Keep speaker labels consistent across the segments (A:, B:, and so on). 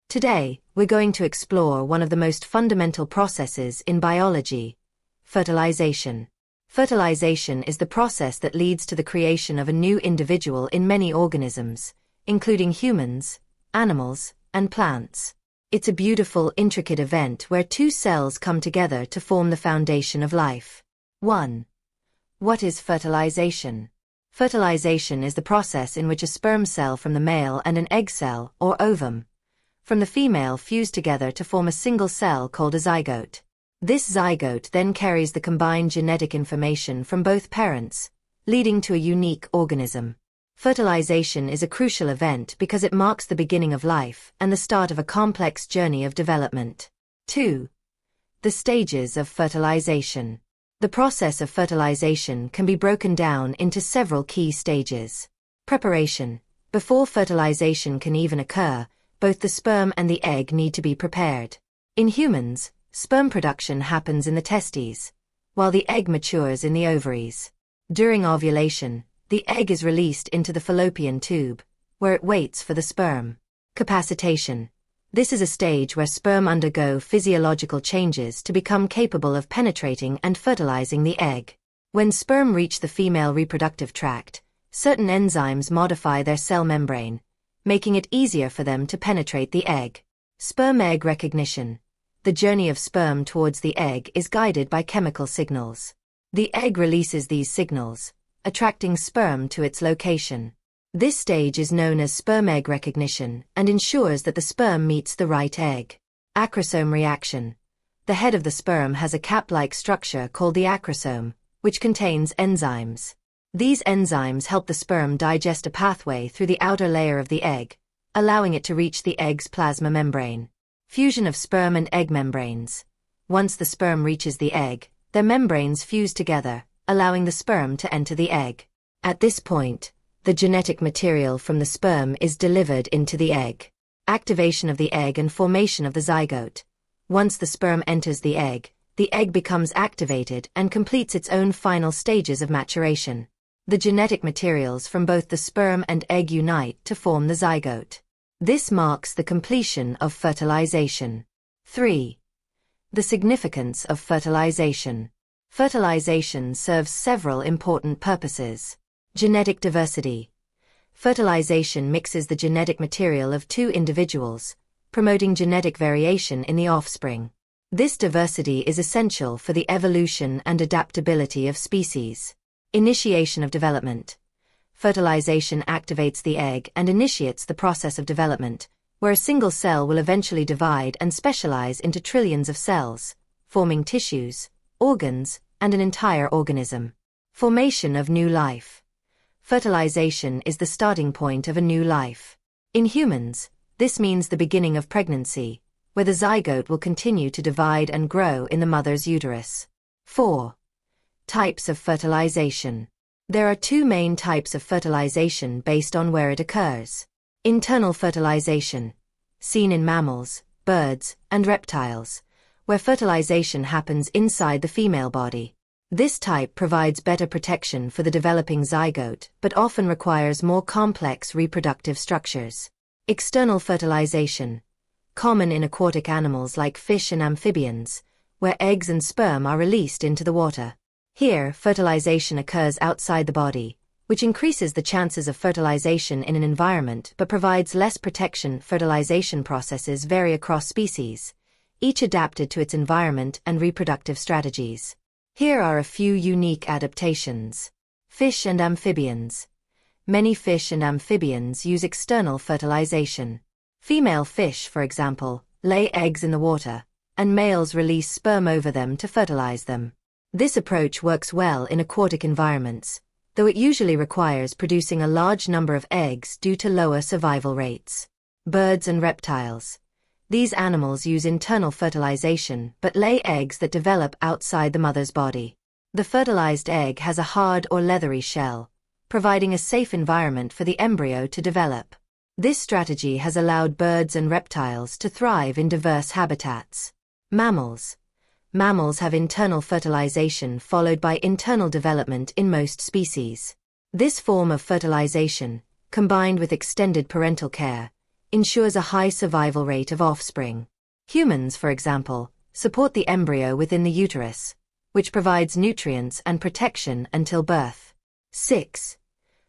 A: Today, we're going to explore one of the most fundamental processes in biology: fertilization. Fertilization is the process that leads to the creation of a new individual in many organisms, including humans, animals, and plants. It's a beautiful, intricate event where two cells come together to form the foundation of life. 1. What is fertilization? Fertilization is the process in which a sperm cell from the male and an egg cell, or ovum, from the female fuse together to form a single cell called a zygote. This zygote then carries the combined genetic information from both parents, leading to a unique organism. Fertilization is a crucial event because it marks the beginning of life and the start of a complex journey of development. 2. The stages of fertilization. The process of fertilization can be broken down into several key stages. Preparation. Before fertilization can even occur, both the sperm and the egg need to be prepared. In humans, sperm production happens in the testes, while the egg matures in the ovaries. During ovulation, the egg is released into the fallopian tube, where it waits for the sperm. Capacitation. This is a stage where sperm undergo physiological changes to become capable of penetrating and fertilizing the egg. When sperm reach the female reproductive tract, certain enzymes modify their cell membrane, making it easier for them to penetrate the egg. Sperm-egg recognition. The journey of sperm towards the egg is guided by chemical signals. The egg releases these signals, attracting sperm to its location. This stage is known as sperm-egg recognition and ensures that the sperm meets the right egg. Acrosome reaction. The head of the sperm has a cap-like structure called the acrosome, which contains enzymes. These enzymes help the sperm digest a pathway through the outer layer of the egg, allowing it to reach the egg's plasma membrane. Fusion of sperm and egg membranes. Once the sperm reaches the egg, their membranes fuse together, allowing the sperm to enter the egg. At this point, the genetic material from the sperm is delivered into the egg. Activation of the egg and formation of the zygote. Once the sperm enters the egg becomes activated and completes its own final stages of maturation. The genetic materials from both the sperm and egg unite to form the zygote. This marks the completion of fertilization. 3. The significance of fertilization. Fertilization serves several important purposes. Genetic diversity. Fertilization mixes the genetic material of two individuals, promoting genetic variation in the offspring. This diversity is essential for the evolution and adaptability of species. Initiation of development. Fertilization activates the egg and initiates the process of development, where a single cell will eventually divide and specialize into trillions of cells, forming tissues, organs, and an entire organism. Formation of new life. Fertilization is the starting point of a new life. In humans, this means the beginning of pregnancy, where the zygote will continue to divide and grow in the mother's uterus. 4. Types of fertilization. There are two main types of fertilization based on where it occurs. Internal fertilization, seen in mammals, birds, and reptiles, where fertilization happens inside the female body. This type provides better protection for the developing zygote, but often requires more complex reproductive structures. External fertilization, common in aquatic animals like fish and amphibians, where eggs and sperm are released into the water. Here, fertilization occurs outside the body, which increases the chances of fertilization in an environment but provides less protection. Fertilization processes vary across species, each adapted to its environment and reproductive strategies. Here are a few unique adaptations. Fish and amphibians. Many fish and amphibians use external fertilization. Female fish, for example, lay eggs in the water, and males release sperm over them to fertilize them. This approach works well in aquatic environments, though it usually requires producing a large number of eggs due to lower survival rates. Birds and reptiles. These animals use internal fertilization but lay eggs that develop outside the mother's body. The fertilized egg has a hard or leathery shell, providing a safe environment for the embryo to develop. This strategy has allowed birds and reptiles to thrive in diverse habitats. Mammals. Mammals have internal fertilization followed by internal development in most species. This form of fertilization, combined with extended parental care, ensures a high survival rate of offspring. Humans, for example, support the embryo within the uterus, which provides nutrients and protection until birth. 6.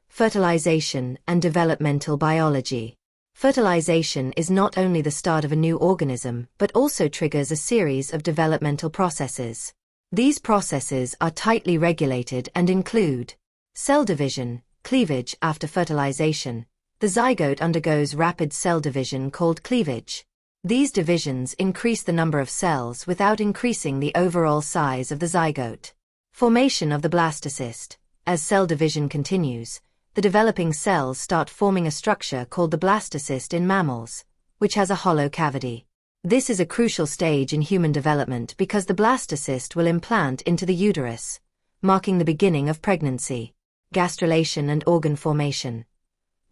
A: Fertilization and developmental biology. Fertilization is not only the start of a new organism but also triggers a series of developmental processes. These processes are tightly regulated and include cell division, cleavage. After fertilization, the zygote undergoes rapid cell division called cleavage. These divisions increase the number of cells without increasing the overall size of the zygote. Formation of the blastocyst. As cell division continues, the developing cells start forming a structure called the blastocyst in mammals, which has a hollow cavity. This is a crucial stage in human development because the blastocyst will implant into the uterus, marking the beginning of pregnancy. Gastrulation and organ formation.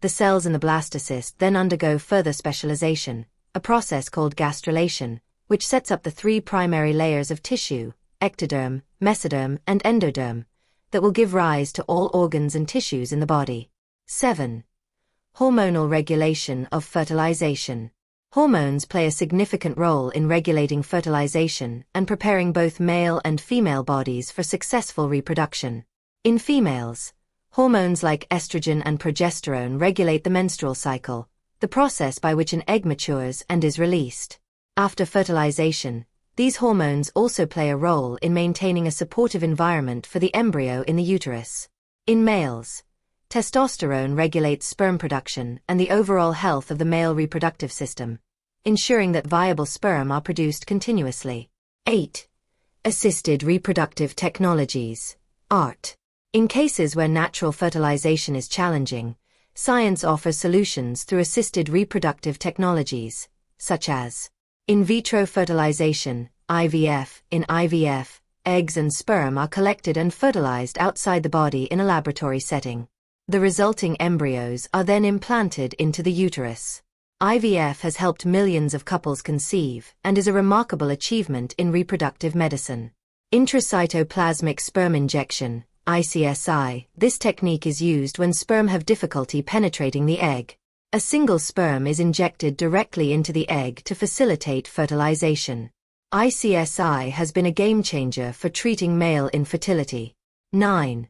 A: The cells in the blastocyst then undergo further specialization, a process called gastrulation, which sets up the three primary layers of tissue, ectoderm, mesoderm, and endoderm, that will give rise to all organs and tissues in the body. 7. Hormonal regulation of fertilization. Hormones play a significant role in regulating fertilization and preparing both male and female bodies for successful reproduction. In females, hormones like estrogen and progesterone regulate the menstrual cycle, the process by which an egg matures and is released. After fertilization, these hormones also play a role in maintaining a supportive environment for the embryo in the uterus. In males, testosterone regulates sperm production and the overall health of the male reproductive system, ensuring that viable sperm are produced continuously. 8. Assisted reproductive technologies, ART. In cases where natural fertilization is challenging, science offers solutions through assisted reproductive technologies, such as in vitro fertilization, IVF. In IVF, eggs and sperm are collected and fertilized outside the body in a laboratory setting. The resulting embryos are then implanted into the uterus. IVF has helped millions of couples conceive and is a remarkable achievement in reproductive medicine. Intracytoplasmic sperm injection, ICSI. This technique is used when sperm have difficulty penetrating the egg. A single sperm is injected directly into the egg to facilitate fertilization. ICSI has been a game-changer for treating male infertility. 9.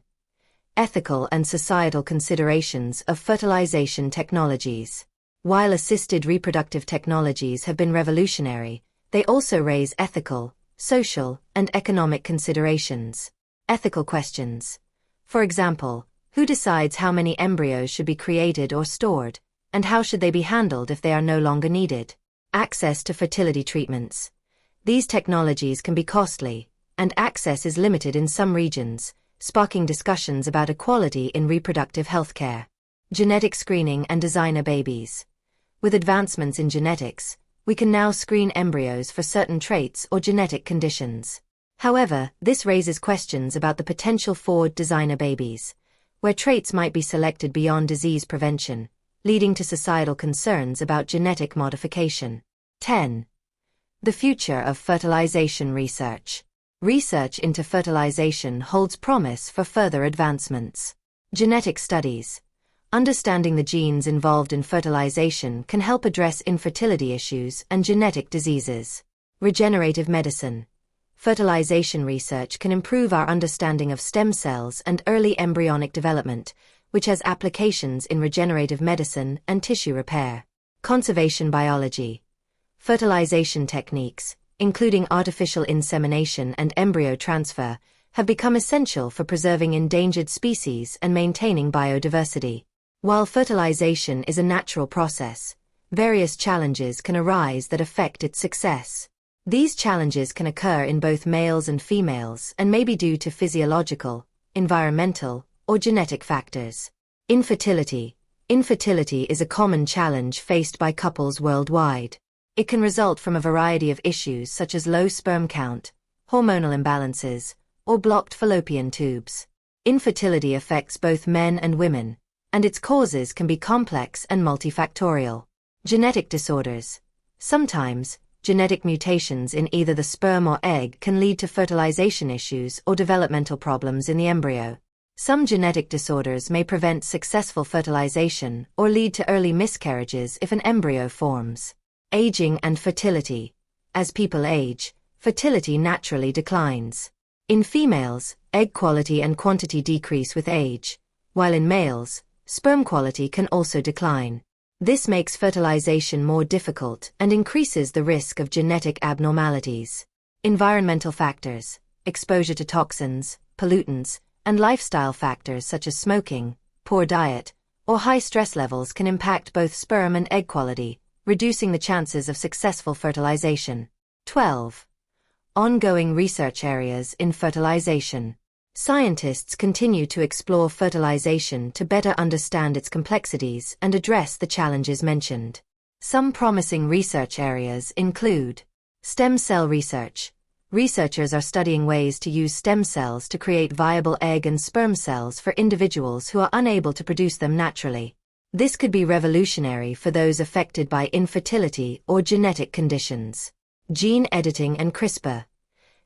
A: Ethical and societal considerations of fertilization technologies. While assisted reproductive technologies have been revolutionary, they also raise ethical, social, and economic considerations. Ethical questions. For example, who decides how many embryos should be created or stored? And how should they be handled if they are no longer needed? Access to fertility treatments. These technologies can be costly, and access is limited in some regions, sparking discussions about equality in reproductive healthcare. Genetic screening and designer babies. With advancements in genetics, we can now screen embryos for certain traits or genetic conditions. However, this raises questions about the potential for designer babies, where traits might be selected beyond disease prevention, leading to societal concerns about genetic modification. 10. The future of fertilization research. Research into fertilization holds promise for further advancements. Genetic studies. Understanding the genes involved in fertilization can help address infertility issues and genetic diseases. Regenerative medicine. Fertilization research can improve our understanding of stem cells and early embryonic development, which has applications in regenerative medicine and tissue repair. Conservation biology. Fertilization techniques, including artificial insemination and embryo transfer, have become essential for preserving endangered species and maintaining biodiversity. While fertilization is a natural process, various challenges can arise that affect its success. These challenges can occur in both males and females and may be due to physiological, environmental, or genetic factors. Infertility. Infertility is a common challenge faced by couples worldwide. It can result from a variety of issues such as low sperm count, hormonal imbalances, or blocked fallopian tubes. Infertility affects both men and women, and its causes can be complex and multifactorial. Genetic disorders. Sometimes, genetic mutations in either the sperm or egg can lead to fertilization issues or developmental problems in the embryo. Some genetic disorders may prevent successful fertilization or lead to early miscarriages if an embryo forms. Aging and fertility. As people age, fertility naturally declines. In females, egg quality and quantity decrease with age, while in males, sperm quality can also decline. This makes fertilization more difficult and increases the risk of genetic abnormalities. Environmental factors, exposure to toxins, pollutants, and lifestyle factors such as smoking, poor diet, or high stress levels can impact both sperm and egg quality, reducing the chances of successful fertilization. 12. Ongoing research areas in fertilization. Scientists continue to explore fertilization to better understand its complexities and address the challenges mentioned. Some promising research areas include stem cell research. Researchers are studying ways to use stem cells to create viable egg and sperm cells for individuals who are unable to produce them naturally. This could be revolutionary for those affected by infertility or genetic conditions. Gene editing and CRISPR.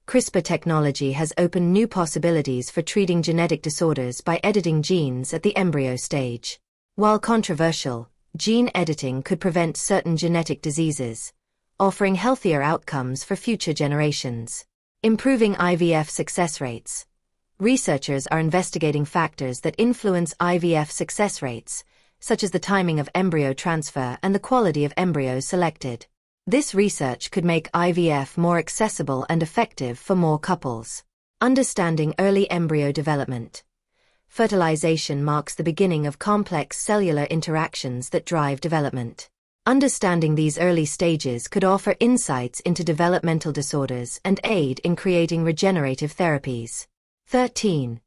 A: CRISPR technology has opened new possibilities for treating genetic disorders by editing genes at the embryo stage. While controversial, gene editing could prevent certain genetic diseases, offering healthier outcomes for future generations. Improving IVF success rates. Researchers are investigating factors that influence IVF success rates, such as the timing of embryo transfer and the quality of embryos selected. This research could make IVF more accessible and effective for more couples. Understanding early embryo development. Fertilization marks the beginning of complex cellular interactions that drive development. Understanding these early stages could offer insights into developmental disorders and aid in creating regenerative therapies. 13.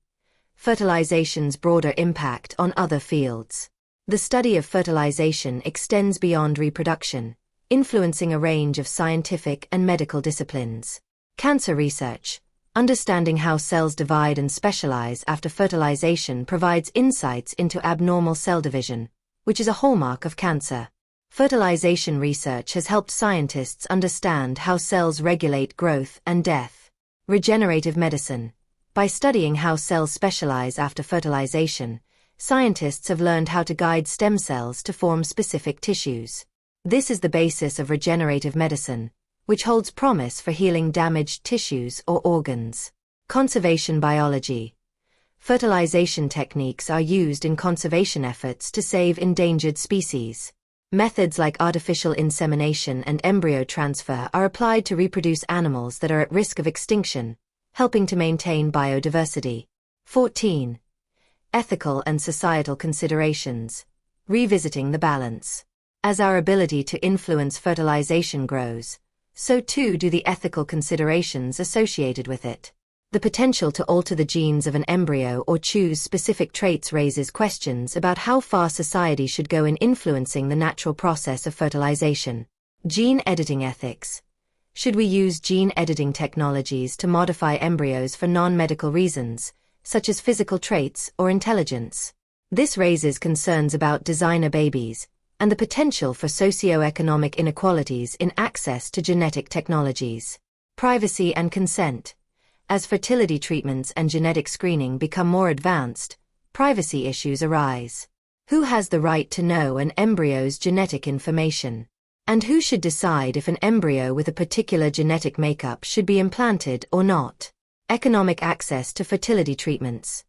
A: Fertilization's broader impact on other fields. The study of fertilization extends beyond reproduction, influencing a range of scientific and medical disciplines. Cancer research. Understanding how cells divide and specialize after fertilization provides insights into abnormal cell division, which is a hallmark of cancer. Fertilization research has helped scientists understand how cells regulate growth and death. Regenerative medicine. By studying how cells specialize after fertilization, scientists have learned how to guide stem cells to form specific tissues. This is the basis of regenerative medicine, which holds promise for healing damaged tissues or organs. Conservation biology. Fertilization techniques are used in conservation efforts to save endangered species. Methods like artificial insemination and embryo transfer are applied to reproduce animals that are at risk of extinction, helping to maintain biodiversity. 14. Ethical and societal considerations. Revisiting the balance. As our ability to influence fertilization grows, so too do the ethical considerations associated with it. The potential to alter the genes of an embryo or choose specific traits raises questions about how far society should go in influencing the natural process of fertilization. Gene editing ethics. Should we use gene editing technologies to modify embryos for non-medical reasons, such as physical traits or intelligence? This raises concerns about designer babies and the potential for socio-economic inequalities in access to genetic technologies. Privacy and consent. As fertility treatments and genetic screening become more advanced, privacy issues arise. Who has the right to know an embryo's genetic information? And who should decide if an embryo with a particular genetic makeup should be implanted or not? Economic access to fertility treatments.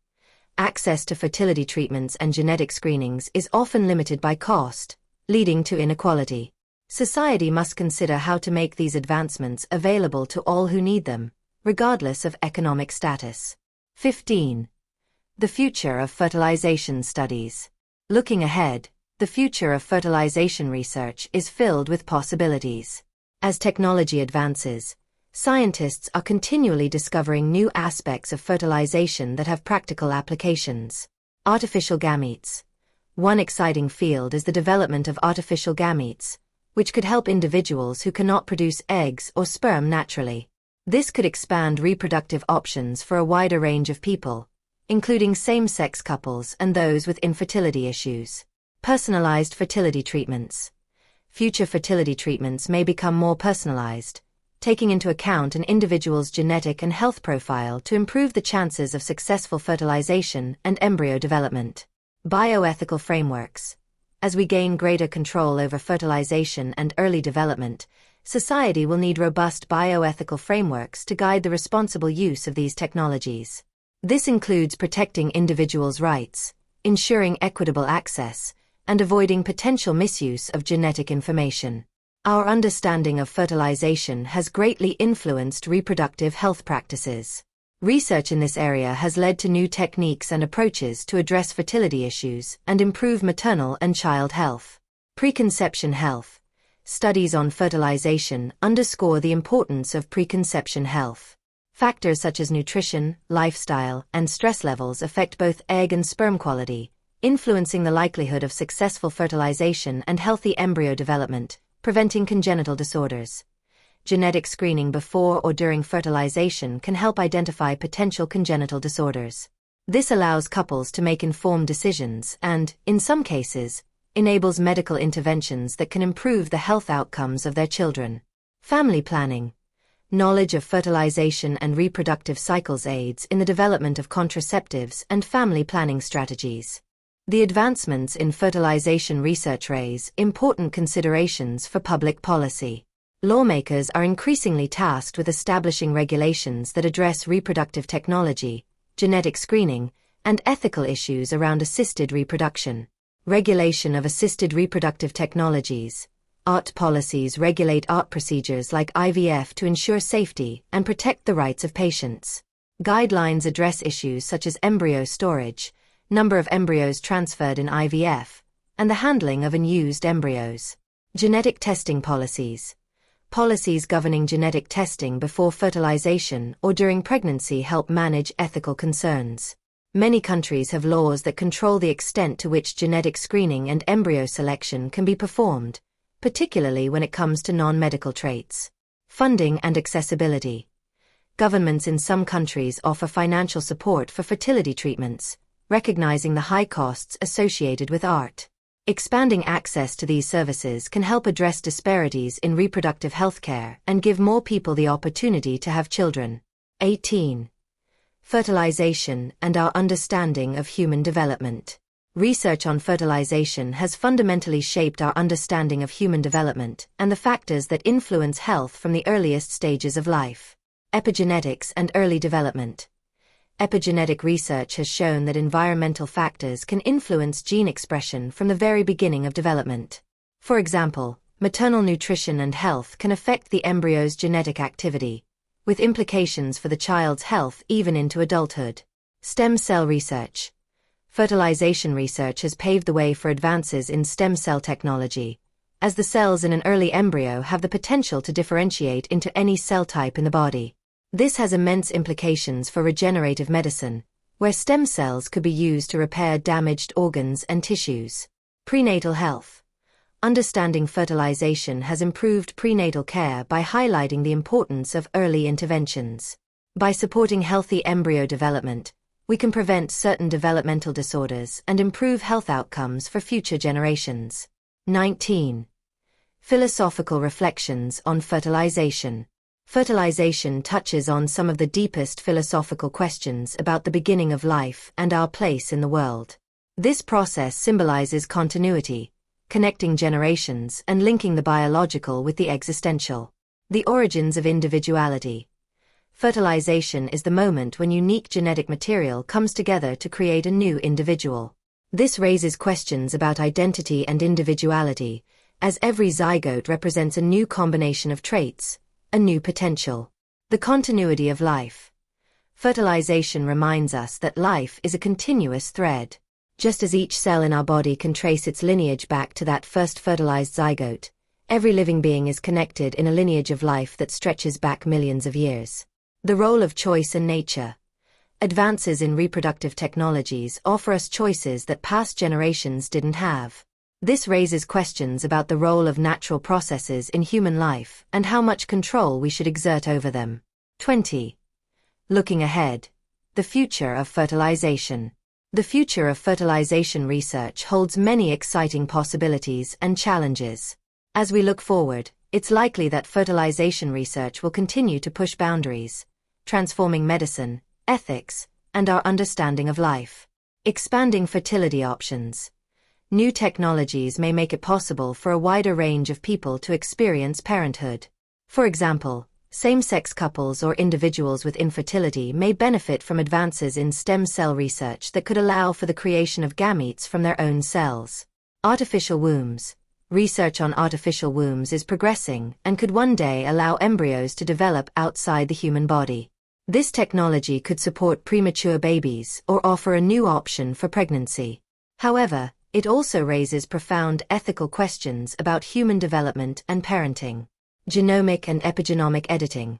A: Access to fertility treatments and genetic screenings is often limited by cost, leading to inequality. Society must consider how to make these advancements available to all who need them, regardless of economic status. 15. The future of fertilization studies. Looking ahead, the future of fertilization research is filled with possibilities. As technology advances, scientists are continually discovering new aspects of fertilization that have practical applications. Artificial gametes. One exciting field is the development of artificial gametes, which could help individuals who cannot produce eggs or sperm naturally. This could expand reproductive options for a wider range of people, including same-sex couples and those with infertility issues. Personalized fertility treatments. Future fertility treatments may become more personalized, taking into account an individual's genetic and health profile to improve the chances of successful fertilization and embryo development. Bioethical frameworks. As we gain greater control over fertilization and early development, society will need robust bioethical frameworks to guide the responsible use of these technologies. This includes protecting individuals' rights, ensuring equitable access, and avoiding potential misuse of genetic information. Our understanding of fertilization has greatly influenced reproductive health practices. Research in this area has led to new techniques and approaches to address fertility issues and improve maternal and child health. Preconception health. Studies on fertilization underscore the importance of preconception health. Factors such as nutrition, lifestyle, and stress levels affect both egg and sperm quality, influencing the likelihood of successful fertilization and healthy embryo development, preventing congenital disorders. Genetic screening before or during fertilization can help identify potential congenital disorders. This allows couples to make informed decisions and, in some cases, enables medical interventions that can improve the health outcomes of their children. Family planning. Knowledge of fertilization and reproductive cycles aids in the development of contraceptives and family planning strategies. The advancements in fertilization research raise important considerations for public policy. Lawmakers are increasingly tasked with establishing regulations that address reproductive technology, genetic screening, and ethical issues around assisted reproduction. Regulation of assisted reproductive technologies. ART policies regulate ART procedures like IVF to ensure safety and protect the rights of patients. Guidelines address issues such as embryo storage, number of embryos transferred in IVF, and the handling of unused embryos. Genetic testing policies. Policies governing genetic testing before fertilization or during pregnancy help manage ethical concerns. Many countries have laws that control the extent to which genetic screening and embryo selection can be performed, particularly when it comes to non-medical traits. Funding and accessibility. Governments in some countries offer financial support for fertility treatments, recognizing the high costs associated with ART. Expanding access to these services can help address disparities in reproductive health care and give more people the opportunity to have children. 18. Fertilization and our understanding of human development. Research on fertilization has fundamentally shaped our understanding of human development and the factors that influence health from the earliest stages of life. Epigenetics and early development. Epigenetic research has shown that environmental factors can influence gene expression from the very beginning of development. For example, maternal nutrition and health can affect the embryo's genetic activity, with implications for the child's health even into adulthood. Stem cell research. Fertilization research has paved the way for advances in stem cell technology, as the cells in an early embryo have the potential to differentiate into any cell type in the body. This has immense implications for regenerative medicine, where stem cells could be used to repair damaged organs and tissues. Prenatal health. Understanding fertilization has improved prenatal care by highlighting the importance of early interventions. By supporting healthy embryo development, we can prevent certain developmental disorders and improve health outcomes for future generations. 19. Philosophical reflections on fertilization. Fertilization touches on some of the deepest philosophical questions about the beginning of life and our place in the world. This process symbolizes continuity, connecting generations and linking the biological with the existential. The origins of individuality. Fertilization is the moment when unique genetic material comes together to create a new individual. This raises questions about identity and individuality, as every zygote represents a new combination of traits, a new potential. The continuity of life. Fertilization reminds us that life is a continuous thread. Just as each cell in our body can trace its lineage back to that first fertilized zygote, every living being is connected in a lineage of life that stretches back millions of years. The role of choice and nature. Advances in reproductive technologies offer us choices that past generations didn't have. This raises questions about the role of natural processes in human life and how much control we should exert over them. 20. Looking ahead. The future of fertilization. The future of fertilization research holds many exciting possibilities and challenges. As we look forward, it's likely that fertilization research will continue to push boundaries, transforming medicine, ethics, and our understanding of life. Expanding fertility options. New technologies may make it possible for a wider range of people to experience parenthood. For example, same-sex couples or individuals with infertility may benefit from advances in stem cell research that could allow for the creation of gametes from their own cells. Artificial wombs. Research on artificial wombs is progressing and could one day allow embryos to develop outside the human body. This technology could support premature babies or offer a new option for pregnancy. However, it also raises profound ethical questions about human development and parenting. Genomic and epigenomic editing.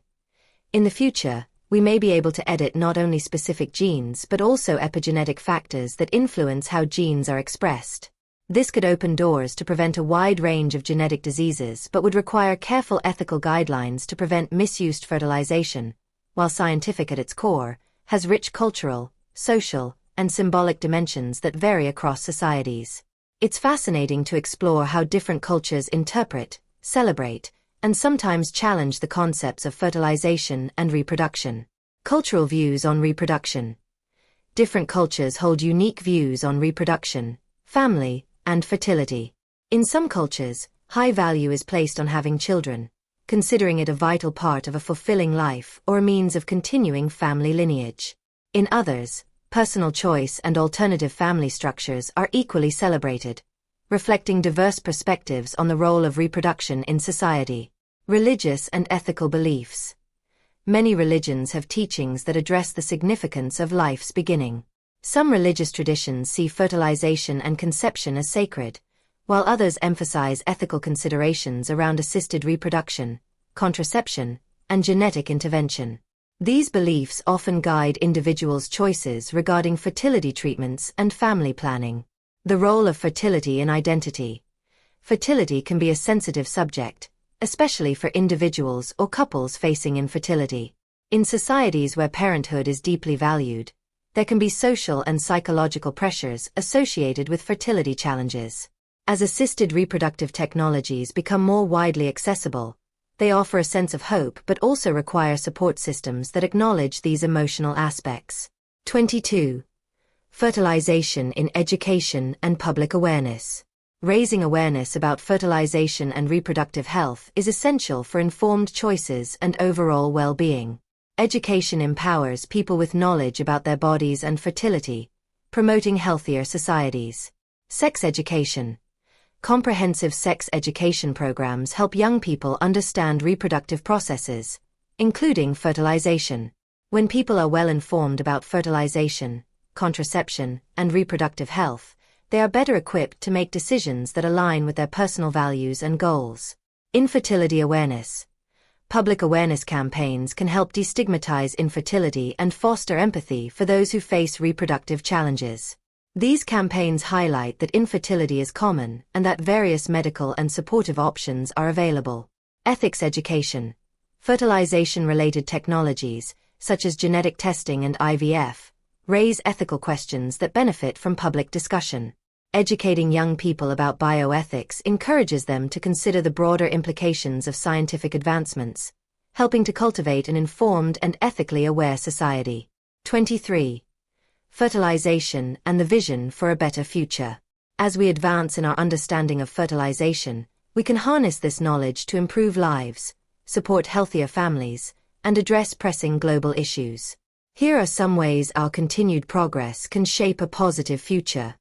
A: In the future, we may be able to edit not only specific genes but also epigenetic factors that influence how genes are expressed. This could open doors to prevent a wide range of genetic diseases but would require careful ethical guidelines to prevent misused fertilization, while scientific at its core, has rich cultural, social, and symbolic dimensions that vary across societies. It's fascinating to explore how different cultures interpret, celebrate, and sometimes challenge the concepts of fertilization and reproduction. Cultural views on reproduction. Different cultures hold unique views on reproduction, family, and fertility. In some cultures, high value is placed on having children, considering it a vital part of a fulfilling life or a means of continuing family lineage. In others, personal choice and alternative family structures are equally celebrated, reflecting diverse perspectives on the role of reproduction in society. Religious and ethical beliefs. Many religions have teachings that address the significance of life's beginning. Some religious traditions see fertilization and conception as sacred, while others emphasize ethical considerations around assisted reproduction, contraception, and genetic intervention. These beliefs often guide individuals' choices regarding fertility treatments and family planning. The role of fertility in identity. Fertility can be a sensitive subject, especially for individuals or couples facing infertility. In societies where parenthood is deeply valued, there can be social and psychological pressures associated with fertility challenges. As assisted reproductive technologies become more widely accessible, they offer a sense of hope but also require support systems that acknowledge these emotional aspects. 22. Fertilization in education and public awareness. Raising awareness about fertilization and reproductive health is essential for informed choices and overall well-being. Education empowers people with knowledge about their bodies and fertility, promoting healthier societies. Sex education. Comprehensive sex education programs help young people understand reproductive processes, including fertilization. When people are well informed about fertilization, contraception, and reproductive health, they are better equipped to make decisions that align with their personal values and goals. Infertility awareness. Public awareness campaigns can help destigmatize infertility and foster empathy for those who face reproductive challenges. These campaigns highlight that infertility is common and that various medical and supportive options are available. Ethics education. Fertilization-related technologies, such as genetic testing and IVF, raise ethical questions that benefit from public discussion. Educating young people about bioethics encourages them to consider the broader implications of scientific advancements, helping to cultivate an informed and ethically aware society. 23. Fertilization and the vision for a better future. As we advance in our understanding of fertilization, we can harness this knowledge to improve lives, support healthier families, and address pressing global issues. Here are some ways our continued progress can shape a positive future.